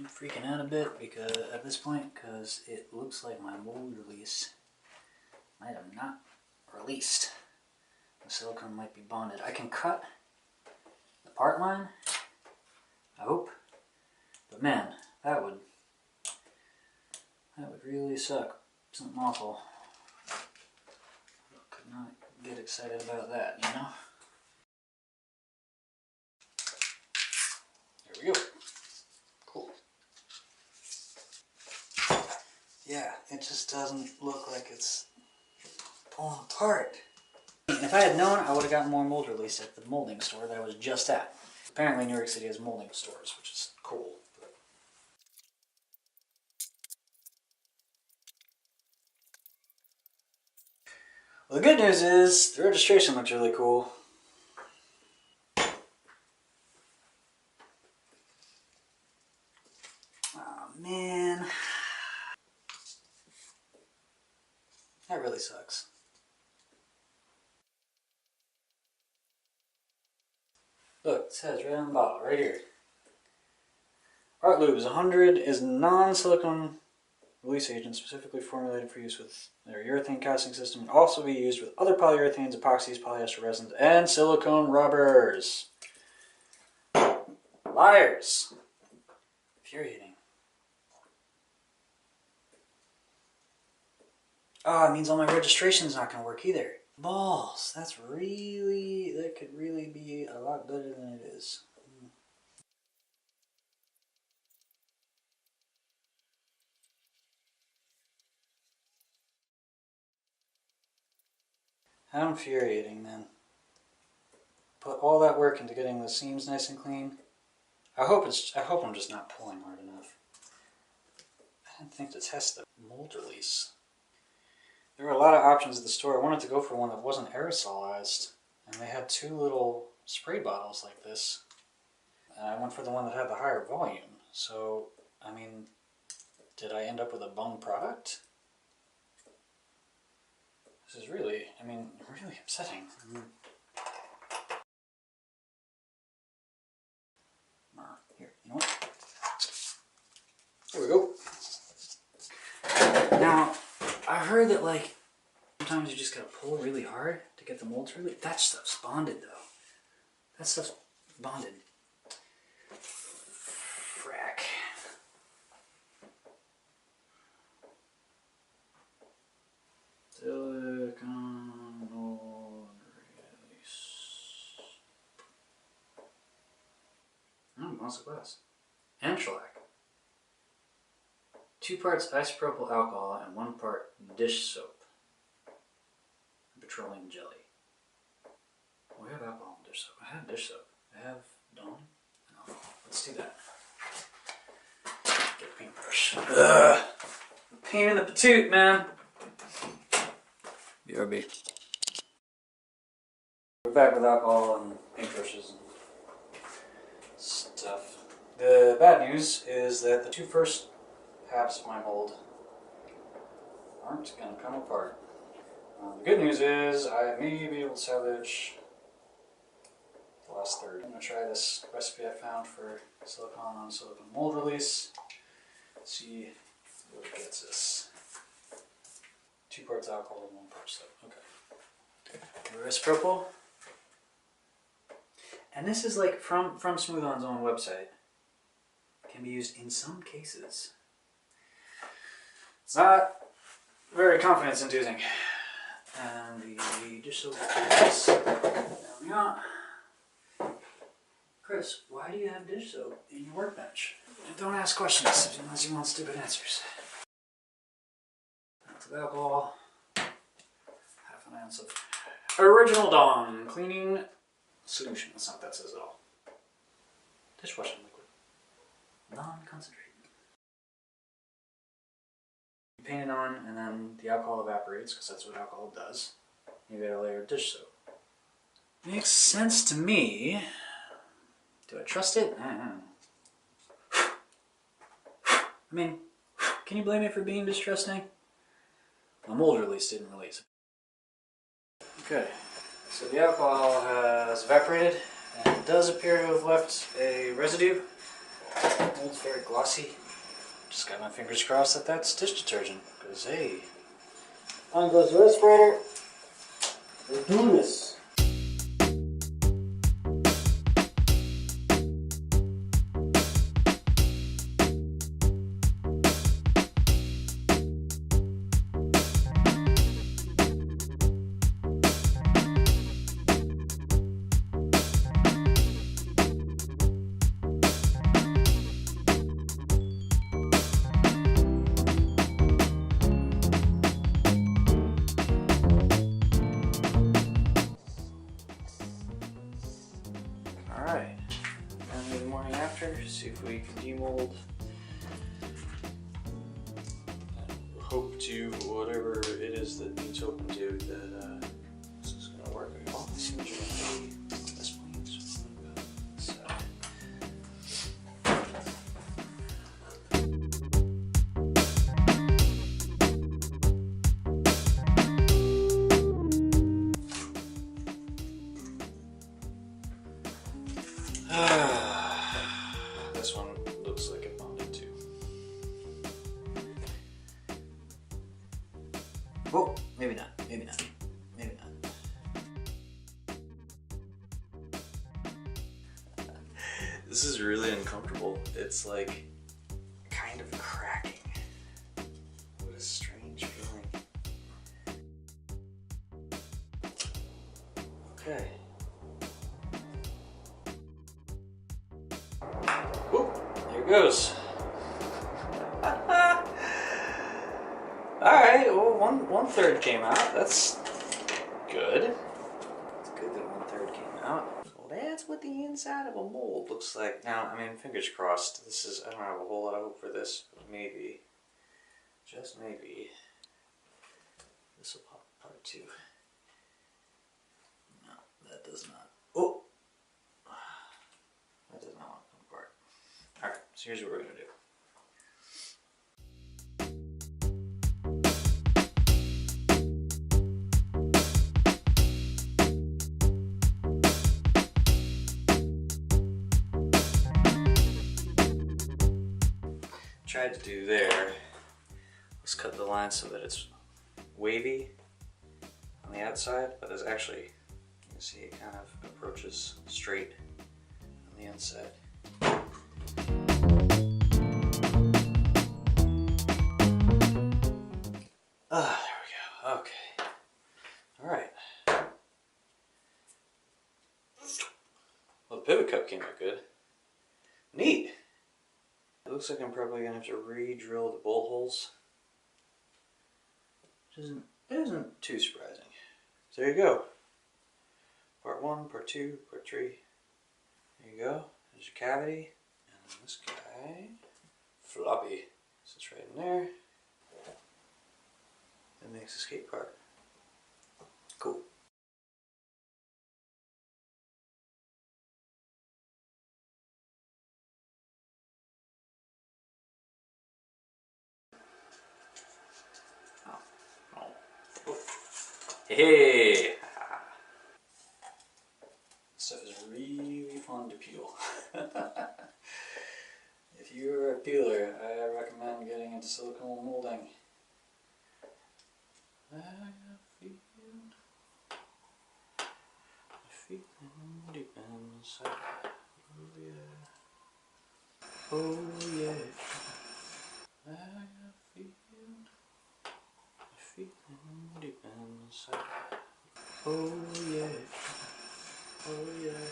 freaking out a bit because at this point, because it looks like my mold release might have not released. The silicone might be bonded. I can cut the part line, I hope, but man, that would really suck. Something awful. Could not get excited about that, you know? There we go. Cool. Yeah, it just doesn't look like it's pulling apart. And if I had known, I would have gotten more mold release at the molding store that I was just at. Apparently New York City has molding stores, which is cool. Well, the good news is the registration looks really cool. Oh man, that really sucks. Look, it says right on the bottle, right here. Art Lubes 100 is non-silicone release agent specifically formulated for use with their urethane casting system and also be used with other polyurethanes, epoxies, polyester resins, and silicone rubbers. Liars. Infuriating. Oh, it means all my registration's not going to work either. Balls. That could really be a lot better than it is. How infuriating, man. Put all that work into getting the seams nice and clean. I hope I'm just not pulling hard enough. I didn't think to test the mold release. There were a lot of options at the store. I wanted to go for one that wasn't aerosolized, and they had two little spray bottles like this. And I went for the one that had the higher volume. So, I mean, did I end up with a bum product? This is really, really upsetting. Here, you know what? There we go. Now, I heard that like sometimes you just gotta pull really hard to get the mold to release. That stuff's bonded though. That stuff's bonded. Frack. Silicone mold release. Lots of glass. And shellac. 2 parts isopropyl alcohol and 1 part dish soap. Petroleum jelly. Oh, we have alcohol and dish soap. I have dish soap. I have Dawn and alcohol. Let's do that. Get a paintbrush. Ugh! Pain in the patoot, man. BRB. We're back with alcohol and paintbrushes and stuff. The bad news is that the 2 first halves of my mold aren't going to come apart. The good news is I may be able to salvage the last third. I'm going to try this recipe I found for silicone on silicone mold release. See what it gets us. 2 parts alcohol and 1 part soap. Okay. Isopropyl. And this is like from Smooth On's own website. Can be used in some cases. It's not very confidence inducing. And the dish soap is down we are. Chris, why do you have dish soap in your workbench? Don't ask questions unless you want stupid answers. Ounce of alcohol, half an ounce of original Dawn cleaning solution. That's not what that says at all. Dishwashing liquid. Non-concentrated. You paint it on and then the alcohol evaporates because that's what alcohol does. You get a layer of dish soap. Makes sense to me. Do I trust it? I don't know. I mean, can you blame me for being distrusting? The mold release didn't release. Okay, so the alcohol has evaporated and it does appear to have left a residue. It's very glossy. Just got my fingers crossed that that's dish detergent. Because, hey, on goes the respirator. We're doing this. Alright, and the morning after, see if we can demold. Hope to whatever it is that needs hoping to that this is going to work. All the seams are going to be on this point. So I'm going to go this side. This one looks like it bonded too. Oh, maybe not, maybe not, maybe not. This is really uncomfortable. It's like kind of cracking. What a strange feeling. Okay. Whoop, there it goes. Alright, well, one third came out. That's good. It's good that 1/3 came out. Well, that's what the inside of a mold looks like. Now, I mean, fingers crossed. This is, I don't have a whole lot of hope for this, but maybe, just maybe, this will pop apart too. No, that does not. Oh! That does not want to come apart. Alright, so here's what we're going to do. Tried to do there. Let's cut the line so that it's wavy on the outside, but it's actually, you can see it kind of approaches straight on the inside. Ah, there we go. Okay. Alright. Well, the pivot cup came out good. Neat. It looks like I'm probably going to have to re-drill the bolt holes. Which isn't too surprising. So there you go. Part 1, part 2, part 3. There you go. There's your cavity. And then this guy, floppy. Sits right in there. That makes the skate part. Cool. Hey! This stuff is really fun to peel. If you're a peeler, I recommend getting into silicone molding. I feel deep inside. Oh yeah. Oh yeah. I feel deep inside. Oh yeah. Oh yeah.